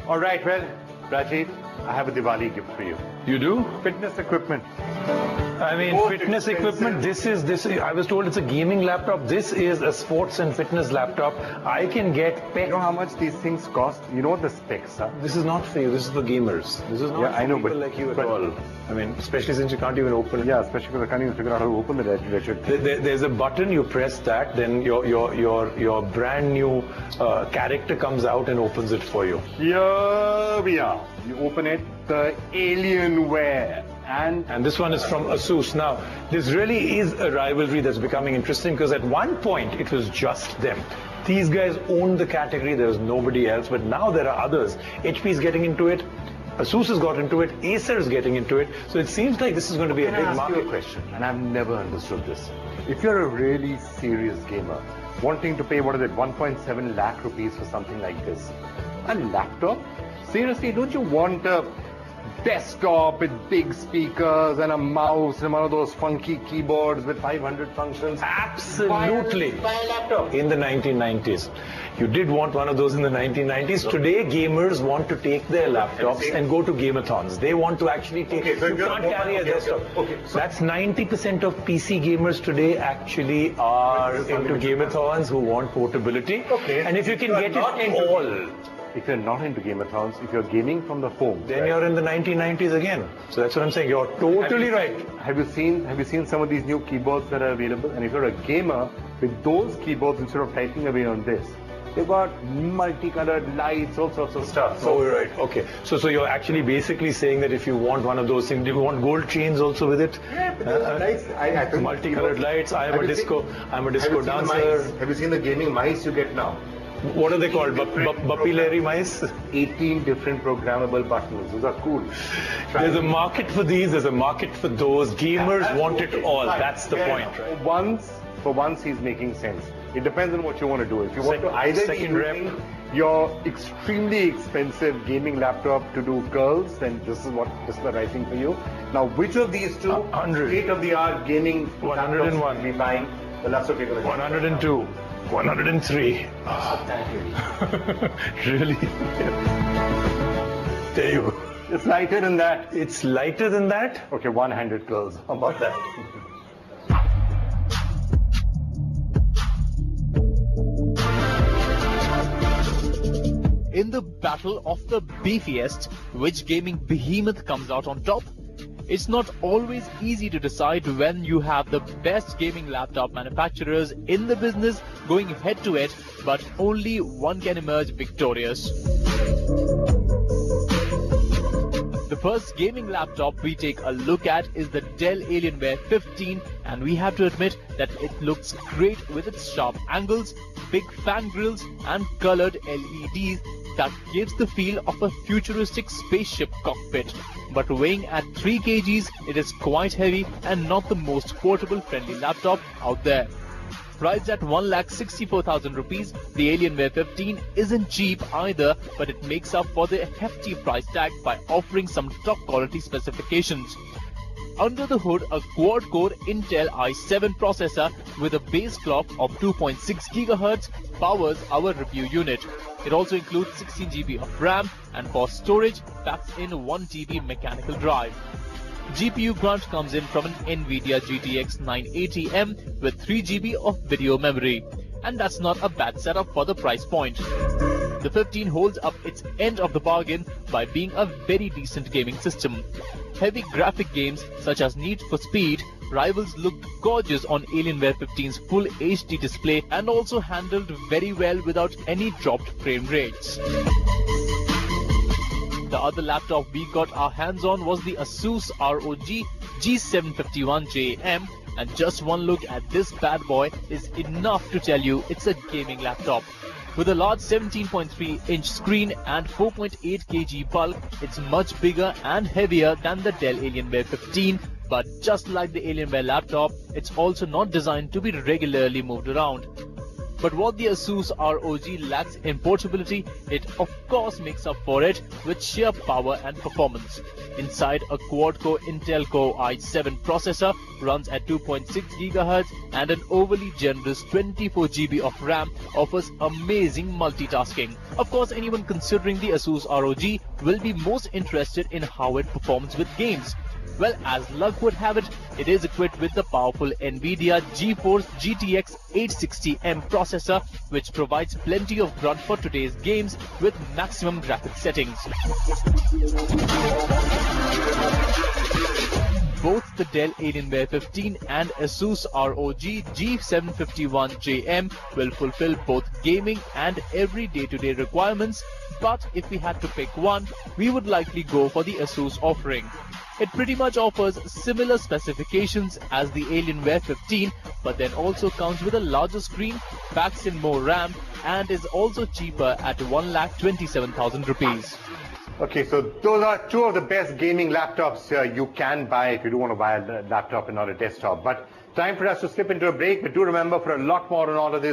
All right, well, Rajiv, I have a Diwali gift for you. You do? Fitness equipment. I mean, Most fitness expensive. equipment, this is, I was told it's a gaming laptop. This is a sports and fitness laptop. I can get You know how much these things cost? You know what the specs are? This is not for you, this is for gamers. This is not Yeah, for I know, people but- like you at but- all. I mean, especially since you can't even open it. Yeah, especially because I can't even figure out how to open the wretched thing. There's a button, you press that, then your brand new character comes out and opens it for you. Here we are. You open it, the Alienware. And this one is from ASUS. Now, this really is a rivalry that's becoming interesting because at one point it was just them. These guys owned the category, there was nobody else, but now there are others. HP is getting into it, ASUS has got into it, Acer is getting into it, so it seems like this is going to be a big market. Question, and I've never understood this. If you're a really serious gamer, wanting to pay, 1.7 lakh rupees for something like this, a laptop? Seriously, don't you want a desktop with big speakers and a mouse and one of those funky keyboards with 500 functions? Absolutely. Buy a laptop. In the 1990s. You did want one of those in the 1990s. Today, gamers want to take their laptops and go to gameathons. They want to actually take... Okay, so you can't carry a desktop. Okay, so that's 90% of PC gamers today actually are into gameathons who want portability. Okay. And if you can get it all... If you're not into gameathons, if you're gaming from the home, then you're in the 1990s again. So that's what I'm saying. You're totally right. Have you seen some of these new keyboards that are available? And if you're a gamer, with those keyboards, instead of typing away on this, they've got multicolored lights, all sorts of stuff. So right. Okay. So you're actually basically saying that if you want one of those things, do you want gold chains also with it? Yeah, but those are nice. I think multicolored lights. I'm a disco dancer. Have you seen the gaming mice you get now? What are they called? Bapillary mice? 18 different programmable buttons. Those are cool. There's a market for these, there's a market for those. Gamers want it all. That's the point, right? For once, he's making sense. It depends on what you want to do. If you want to either be using your extremely expensive gaming laptop to do curls, then this is the right thing for you. Now, which of these two state-of-the-art gaming 101 laptops will be buying? The laptop you're going to 102. 103. Really? There you go. It's lighter than that. It's lighter than that? Okay, one-handed curls. How about that? In the battle of the beefiest, which gaming behemoth comes out on top? It's not always easy to decide when you have the best gaming laptop manufacturers in the business going head to head, but only one can emerge victorious. The first gaming laptop we take a look at is the Dell Alienware 15, and we have to admit that it looks great with its sharp angles, big fan grills and colored LEDs that gives the feel of a futuristic spaceship cockpit. But weighing at 3 kgs, it is quite heavy and not the most portable friendly laptop out there. Priced at 1,64,000 rupees, the Alienware 15 isn't cheap either, but it makes up for the hefty price tag by offering some top quality specifications. Under the hood, a quad-core Intel i7 processor with a base clock of 2.6 GHz powers our review unit. It also includes 16 GB of RAM and for storage packs in 1 GB mechanical drive. GPU grant comes in from an NVIDIA GTX 980M with 3 GB of video memory. And that's not a bad setup for the price point. The 15 holds up its end of the bargain by being a very decent gaming system. Heavy graphic games such as Need for Speed Rivals looked gorgeous on Alienware 15's full HD display and also handled very well without any dropped frame rates. The other laptop we got our hands on was the ASUS ROG G751JM, and just one look at this bad boy is enough to tell you it's a gaming laptop. With a large 17.3-inch screen and 4.8 kg bulk, it's much bigger and heavier than the Dell Alienware 15, but just like the Alienware laptop, it's also not designed to be regularly moved around. But what the ASUS ROG lacks in portability, it of course makes up for it with sheer power and performance. Inside, a quad-core Intel Core i7 processor runs at 2.6 GHz and an overly generous 24 GB of RAM offers amazing multitasking. Of course, anyone considering the ASUS ROG will be most interested in how it performs with games. Well, as luck would have it, it is equipped with the powerful NVIDIA GeForce GTX 860M processor, which provides plenty of grunt for today's games with maximum graphics settings. Both the Dell Alienware 15 and ASUS ROG G751JM will fulfill both gaming and every day-to-day requirements, but if we had to pick one, we would likely go for the ASUS offering. It pretty much offers similar specifications as the Alienware 15, but then also comes with a larger screen, packs in more RAM, and is also cheaper at 1,27,000 rupees. Okay, so those are two of the best gaming laptops you can buy if you do want to buy a laptop and not a desktop. But time for us to slip into a break, but do remember, for a lot more on all of this,